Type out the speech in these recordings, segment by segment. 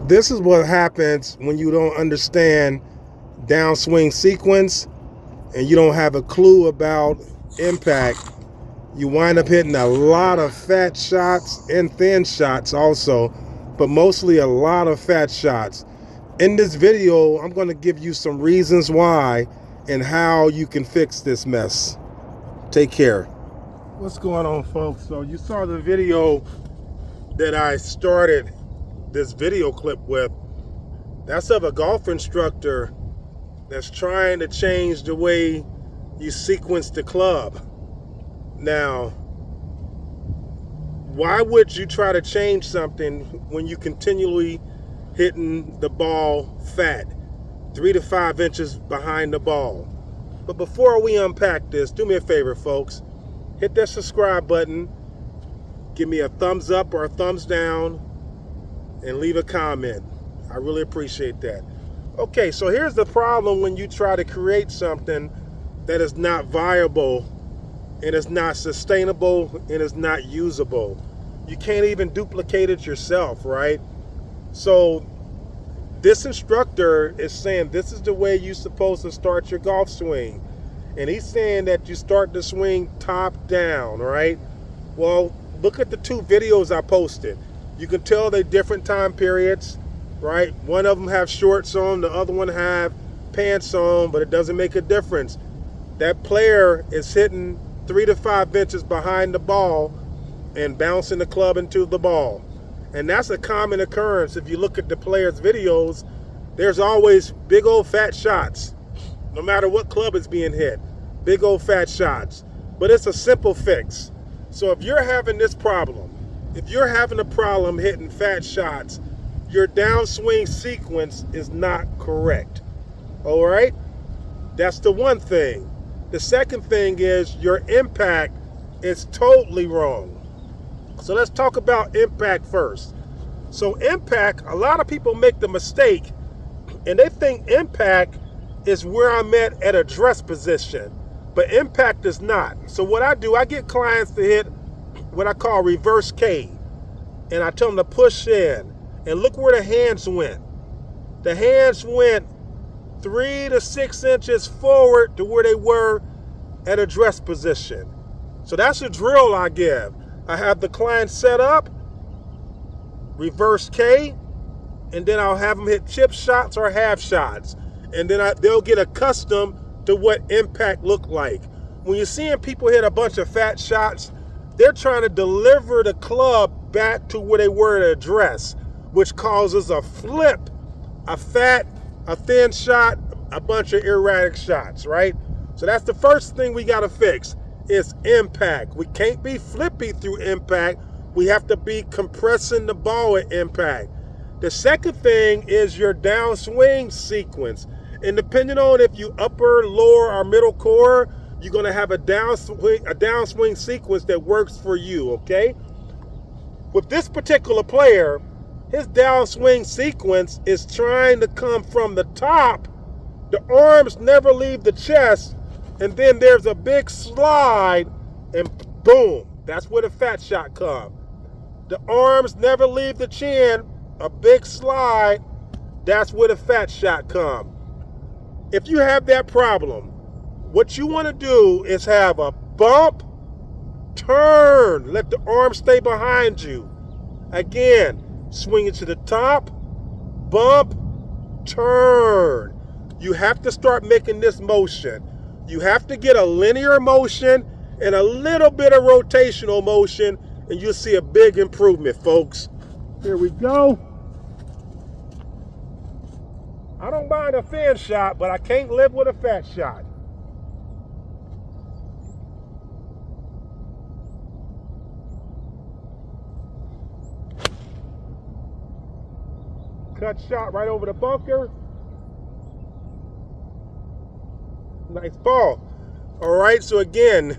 This is what happens when you don't understand downswing sequence and you don't have a clue about impact. You wind up hitting a lot of fat shots and thin shots also, but mostly a lot of fat shots. In this video, I'm going to give you some reasons why and how you can fix this mess. Take care. What's going on, folks? So you saw the video that I started this video clip with. That's of a golf instructor that's trying to change the way you sequence the club. Now, why would you try to change something when you continually hitting the ball fat, 3 to 5 inches behind the ball? But before we unpack this, do me a favor, folks. Hit that subscribe button, give me a thumbs up or a thumbs down, and leave a comment. I really appreciate that. Okay, so here's the problem when you try to create something that is not viable and is not sustainable and is not usable. You can't even duplicate it yourself, right? So this instructor is saying this is the way you're supposed to start your golf swing. And he's saying that you start the swing top down, right? Well, look at the two videos I posted. You can tell they're different time periods, right? One of them have shorts on, the other one have pants on, but it doesn't make a difference. That player is hitting 3 to 5 inches behind the ball and bouncing the club into the ball. And that's a common occurrence. If you look at the players' videos, there's always big old fat shots. No matter what club is being hit, big old fat shots. But it's a simple fix. So if you're having this problem, if you're having a problem hitting fat shots, your downswing sequence is not correct. All right? That's the one thing. The second thing is your impact is totally wrong. So let's talk about impact first. So impact, a lot of people make the mistake and they think impact is where I'm at address position, but impact is not. So what I do, I get clients to hit what I call reverse K, and I tell them to push in, and look where the hands went. The hands went 3 to 6 inches forward to where they were at address position. So that's a drill I give. I have the client set up, reverse K, and then I'll have them hit chip shots or half shots. And then they'll get accustomed to what impact look like. When you're seeing people hit a bunch of fat shots, they're trying to deliver the club back to where they were at address, which causes a flip, a fat, a thin shot, a bunch of erratic shots, right? So that's the first thing we gotta fix is impact. We can't be flippy through impact. We have to be compressing the ball at impact. The second thing is your downswing sequence. And depending on if you upper, lower, or middle core, you're gonna have a downswing sequence that works for you, okay? With this particular player, his downswing sequence is trying to come from the top. The arms never leave the chest, and then there's a big slide, and boom, that's where the fat shot comes. The arms never leave the chin, a big slide, that's where the fat shot comes. If you have that problem, what you want to do is have a bump, turn, let the arm stay behind you. Again, swing it to the top, bump, turn. You have to start making this motion. You have to get a linear motion and a little bit of rotational motion, and you'll see a big improvement, folks. Here we go. I don't mind a thin shot, but I can't live with a fat shot. Cut shot right over the bunker. Nice ball. All right, so again,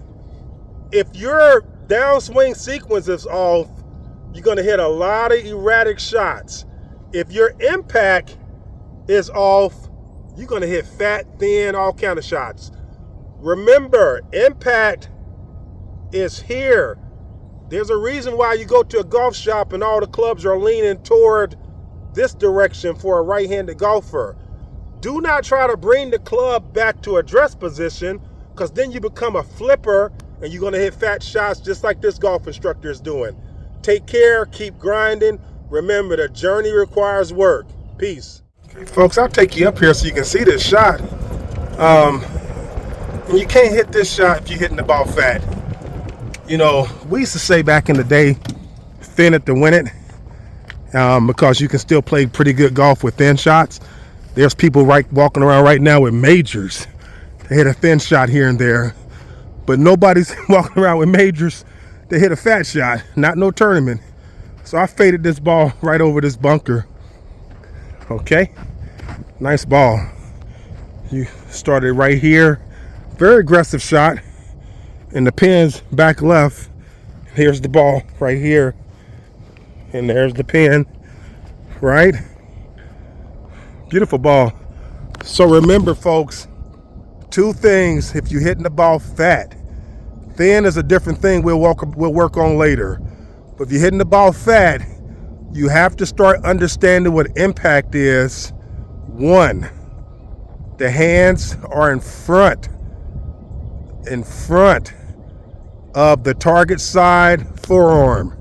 if your downswing sequence is off, you're gonna hit a lot of erratic shots. If your impact is off, you're gonna hit fat, thin, all kind of shots. Remember, impact is here. There's a reason why you go to a golf shop and all the clubs are leaning toward this direction for a right-handed golfer. Do not try to bring the club back to address position, because then you become a flipper and you're going to hit fat shots just like this golf instructor is doing. Take care, keep grinding. Remember, the journey requires work. Peace. Okay, folks, I'll take you up here so you can see this shot. And you can't hit this shot if you're hitting the ball fat. You know, we used to say back in the day, thin it to win it, because you can still play pretty good golf with thin shots. There's people walking around right now with majors. They hit a thin shot here and there, but nobody's walking around with majors. They hit a fat shot, not no tournament. So I faded this ball right over this bunker. Okay, nice ball. You started right here. Very aggressive shot. And the pin's back left. Here's the ball right here. And there's the pin, right? Beautiful ball. So remember, folks, two things if you're hitting the ball fat. Thin is a different thing we'll work on later. But if you're hitting the ball fat, you have to start understanding what impact is. One, the hands are in front of the target side forearm.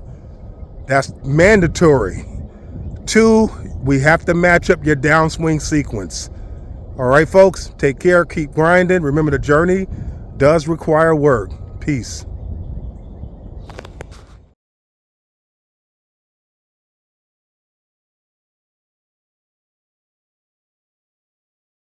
That's mandatory. Two, we have to match up your downswing sequence. All right, folks, take care, keep grinding. Remember, the journey does require work. Peace.